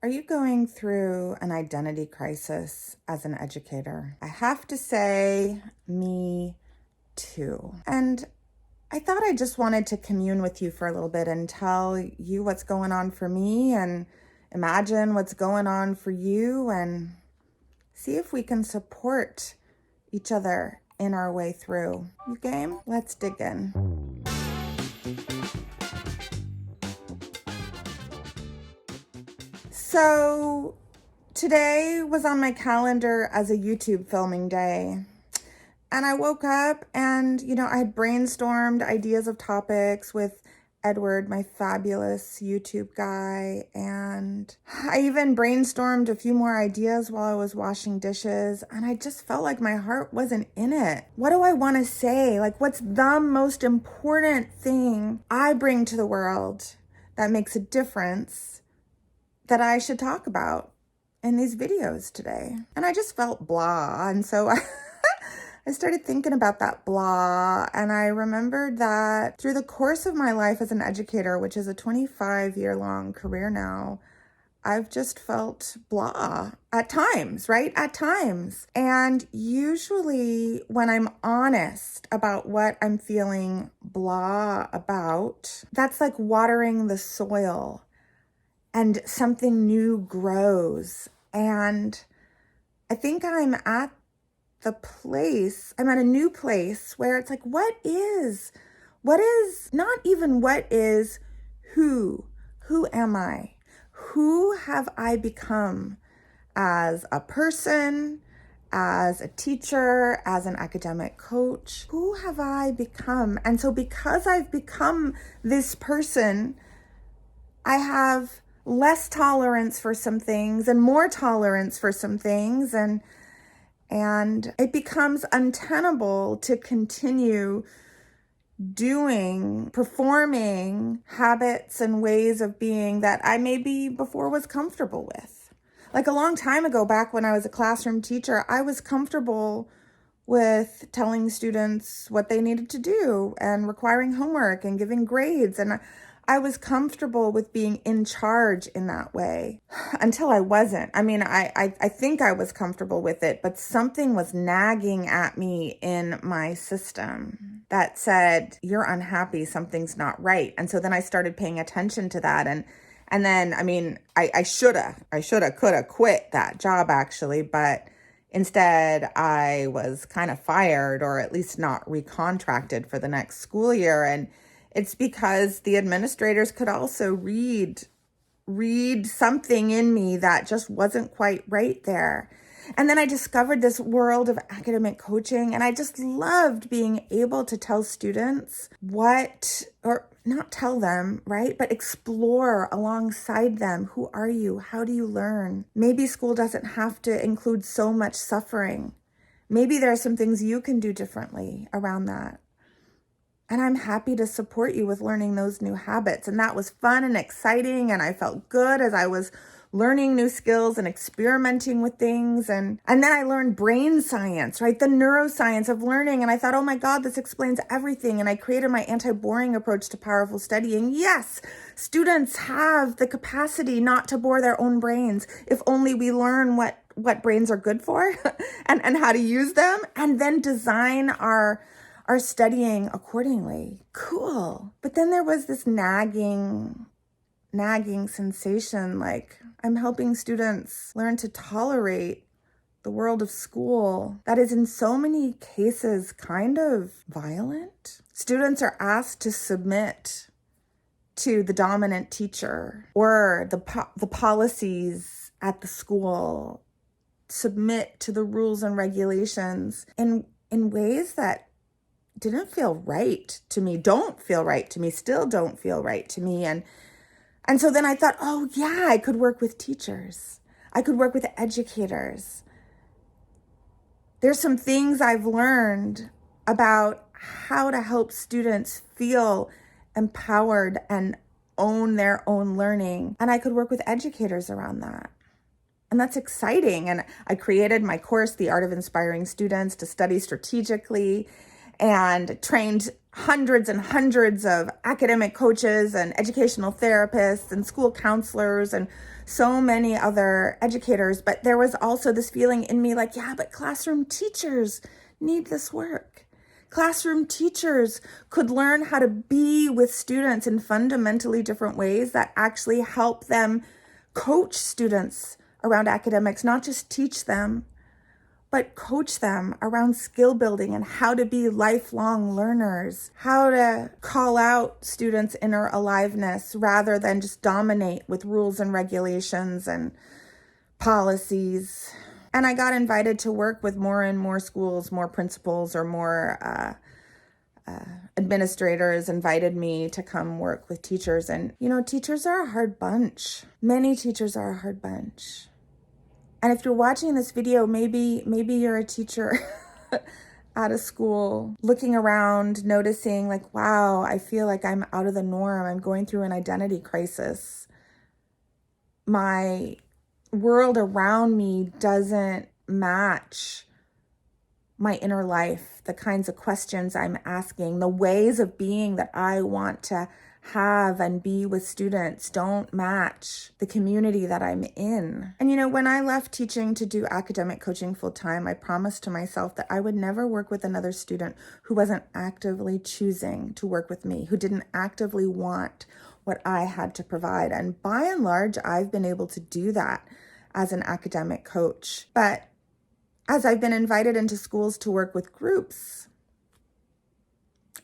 Are you going through an identity crisis as an educator? I have to say, me too. And I thought I just wanted to commune with you for a little bit and tell you what's going on for me and imagine what's going on for you and see if we can support each other in our way through. You game? Let's dig in. So today was on my calendar as a YouTube filming day. And I woke up and, I had brainstormed ideas of topics with Edward, my fabulous YouTube guy. And I even brainstormed a few more ideas while I was washing dishes. And I just felt like my heart wasn't in it. What do I want to say? Like, what's the most important thing I bring to the world that makes a difference that I should talk about in these videos today? And I just felt blah. And so I started thinking about that blah, and I remembered that through the course of my life as an educator, which is a 25-year-long career now, I've just felt blah at times, right? At times. And usually when I'm honest about what I'm feeling blah about, that's like watering the soil and something new grows. And I think I'm at a new place where it's like, what is, not even what is, who am I? Who have I become as a person, as a teacher, as an academic coach? Who have I become? And so because I've become this person, I have less tolerance for some things and more tolerance for some things, and it becomes untenable to continue performing habits and ways of being that I maybe before was comfortable with. Like a long time ago, back when I was a classroom teacher, I was comfortable with telling students what they needed to do and requiring homework and giving grades. And I was comfortable with being in charge in that way until I wasn't. I mean, I think I was comfortable with it, but something was nagging at me in my system that said, you're unhappy, something's not right. And so then I started paying attention to that. And then, I mean, I coulda quit that job actually, but instead I was kind of fired, or at least not recontracted for the next school year. And it's because the administrators could also read something in me that just wasn't quite right there. And then I discovered this world of academic coaching, and I just loved being able to tell students or not tell them, right? But explore alongside them. Who are you? How do you learn? Maybe school doesn't have to include so much suffering. Maybe there are some things you can do differently around that. And I'm happy to support you with learning those new habits. And that was fun and exciting. And I felt good as I was learning new skills and experimenting with things. And then I learned brain science, right? The neuroscience of learning. And I thought, oh my God, this explains everything. And I created my anti-boring approach to powerful studying. Yes, students have the capacity not to bore their own brains if only we learn what brains are good for and how to use them, and then design our studying accordingly. Cool. But then there was this nagging sensation, like I'm helping students learn to tolerate the world of school that is in so many cases kind of violent. Students are asked to submit to the dominant teacher or the policies at the school, submit to the rules and regulations in ways that didn't feel right to me, don't feel right to me, still don't feel right to me. And so then I thought, oh yeah, I could work with teachers. I could work with educators. There's some things I've learned about how to help students feel empowered and own their own learning. And I could work with educators around that. And that's exciting. And I created my course, The Art of Inspiring Students to Study Strategically. and trained hundreds and hundreds of academic coaches and educational therapists and school counselors and so many other educators. But there was also this feeling in me like, yeah, but classroom teachers need this work. Classroom teachers could learn how to be with students in fundamentally different ways that actually help them coach students around academics, not just teach them, but coach them around skill building and how to be lifelong learners, how to call out students' inner aliveness rather than just dominate with rules and regulations and policies. And I got invited to work with more and more schools, more principals, or more administrators invited me to come work with teachers. And, teachers are a hard bunch. Many teachers are a hard bunch. And if you're watching this video, maybe you're a teacher at a school, looking around, noticing like, wow, I feel like I'm out of the norm. I'm going through an identity crisis. My world around me doesn't match my inner life, the kinds of questions I'm asking, the ways of being that I want to have and be with students don't match the community that I'm in. And when I left teaching to do academic coaching full time, I promised to myself that I would never work with another student who wasn't actively choosing to work with me, who didn't actively want what I had to provide. And by and large, I've been able to do that as an academic coach. But as I've been invited into schools to work with groups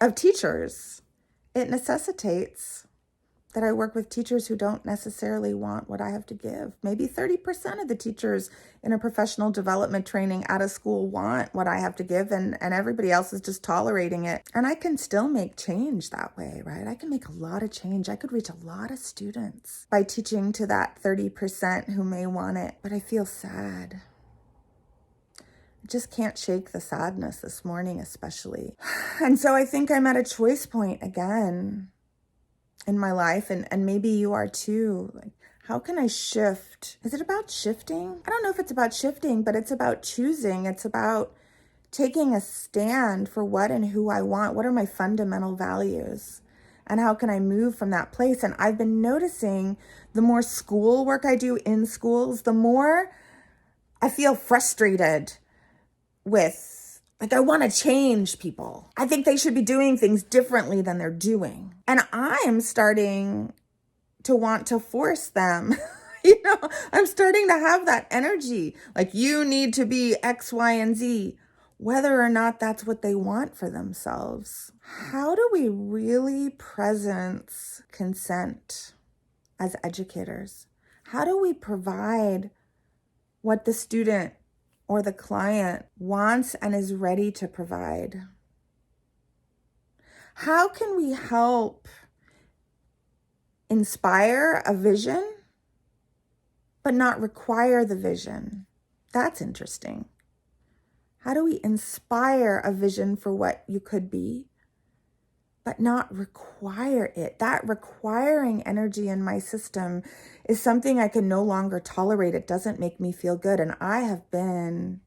of teachers, it necessitates that I work with teachers who don't necessarily want what I have to give. Maybe 30% of the teachers in a professional development training at a school want what I have to give, and everybody else is just tolerating it. And I can still make change that way, right? I can make a lot of change. I could reach a lot of students by teaching to that 30% who may want it. But I feel sad. I just can't shake the sadness this morning, especially. And so I think I'm at a choice point again in my life, and maybe you are too. Like, how can I shift? Is it about shifting? I don't know if it's about shifting, but it's about choosing. It's about taking a stand for what and who I want. What are my fundamental values? And how can I move from that place? And I've been noticing the more school work I do in schools, the more I feel frustrated with, like, I want to change people. I think they should be doing things differently than they're doing. And I am starting to want to force them. I'm starting to have that energy. Like, you need to be X, Y, and Z, whether or not that's what they want for themselves. How do we really presence consent as educators? How do we provide what the student or the client wants and is ready to provide? How can we help inspire a vision, but not require the vision? That's interesting. How do we inspire a vision for what you could be, but not require it? That requiring energy in my system is something I can no longer tolerate. It doesn't make me feel good. And I have been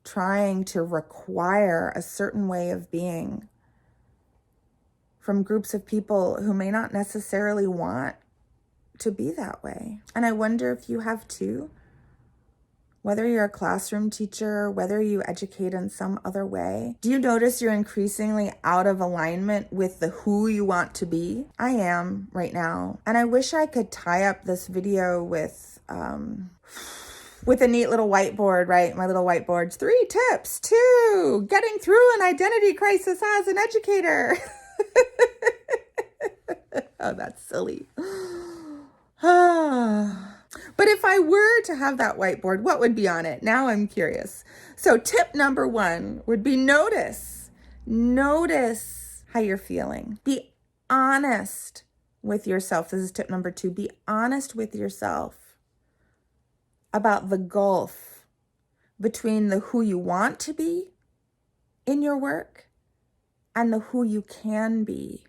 trying to require a certain way of being from groups of people who may not necessarily want to be that way. And I wonder if you have too. Whether you're a classroom teacher, whether you educate in some other way, do you notice you're increasingly out of alignment with the who you want to be? I am right now. And I wish I could tie up this video with a neat little whiteboard, right? My little whiteboards. 3 tips to getting through an identity crisis as an educator. Oh, that's silly. But if I were to have that whiteboard, what would be on it? Now I'm curious. So tip number 1 would be notice. Notice how you're feeling. Be honest with yourself. This is tip number 2. Be honest with yourself about the gulf between the who you want to be in your work and the who you can be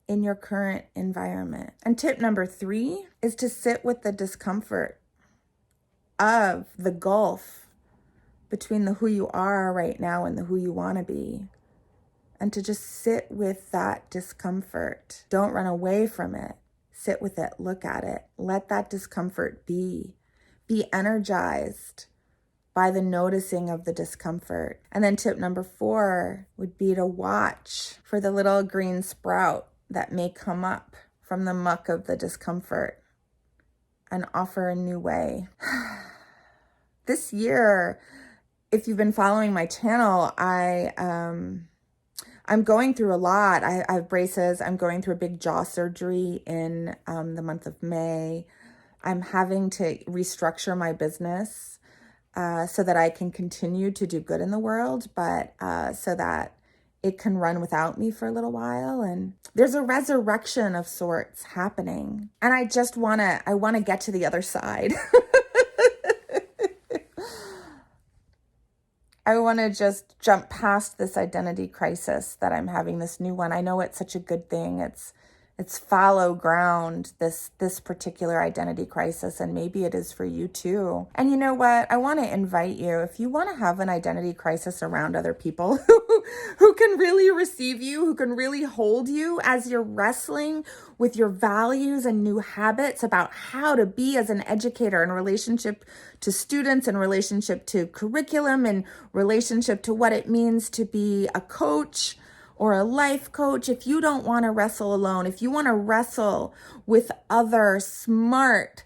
in your current environment. And tip number 3 is to sit with the discomfort of the gulf between the who you are right now and the who you want to be. and to just sit with that discomfort. Don't run away from it. Sit with it, look at it, let that discomfort be. Be energized by the noticing of the discomfort. And then tip number 4 would be to watch for the little green sprout that may come up from the muck of the discomfort and offer a new way. This year, if you've been following my channel, I'm going through a lot. I have braces. I'm going through a big jaw surgery in the month of May. I'm having to restructure my business so that I can continue to do good in the world, but so that it can run without me for a little while. And there's a resurrection of sorts happening. And I want to get to the other side. I want to just jump past this identity crisis that I'm having, this new one. I know it's such a good thing. It's fallow ground, this particular identity crisis, and maybe it is for you too. And you know what? I want to invite you, if you want to have an identity crisis around other people who can really receive you, who can really hold you as you're wrestling with your values and new habits about how to be as an educator in relationship to students, in relationship to curriculum, in relationship to what it means to be a coach or a life coach. If you don't want to wrestle alone, if you want to wrestle with other smart,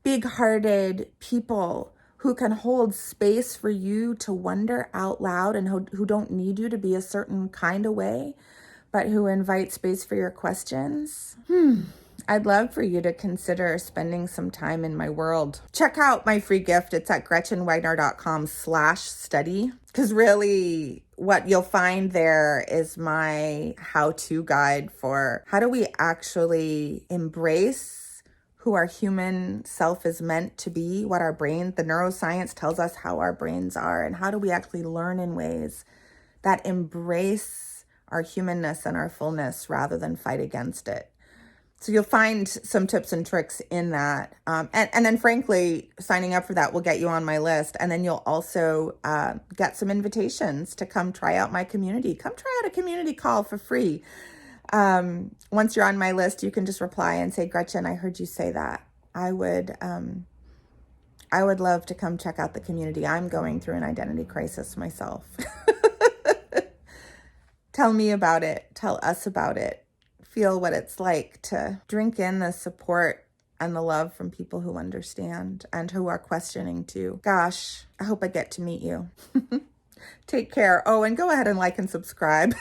big-hearted people who can hold space for you to wonder out loud and who don't need you to be a certain kind of way, but who invite space for your questions, I'd love for you to consider spending some time in my world. Check out my free gift. It's at gretchenwagner.com/study. Because really what you'll find there is my how-to guide for how do we actually embrace who our human self is meant to be, what our brain, the neuroscience tells us how our brains are, and how do we actually learn in ways that embrace our humanness and our fullness rather than fight against it. So you'll find some tips and tricks in that. And then frankly, signing up for that will get you on my list. And then you'll also get some invitations to come try out my community. Come try out a community call for free. Once you're on my list, you can just reply and say, Gretchen, I heard you say that. I would love to come check out the community. I'm going through an identity crisis myself. Tell me about it. Tell us about it. Feel what it's like to drink in the support and the love from people who understand and who are questioning too. Gosh, I hope I get to meet you. Take care. Oh, and go ahead and like and subscribe.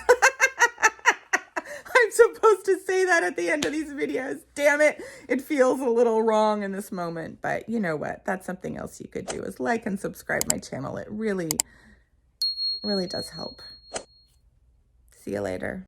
I'm supposed to say that at the end of these videos. Damn it. It feels a little wrong in this moment, but you know what? That's something else you could do is like and subscribe my channel. It really, really does help. See you later.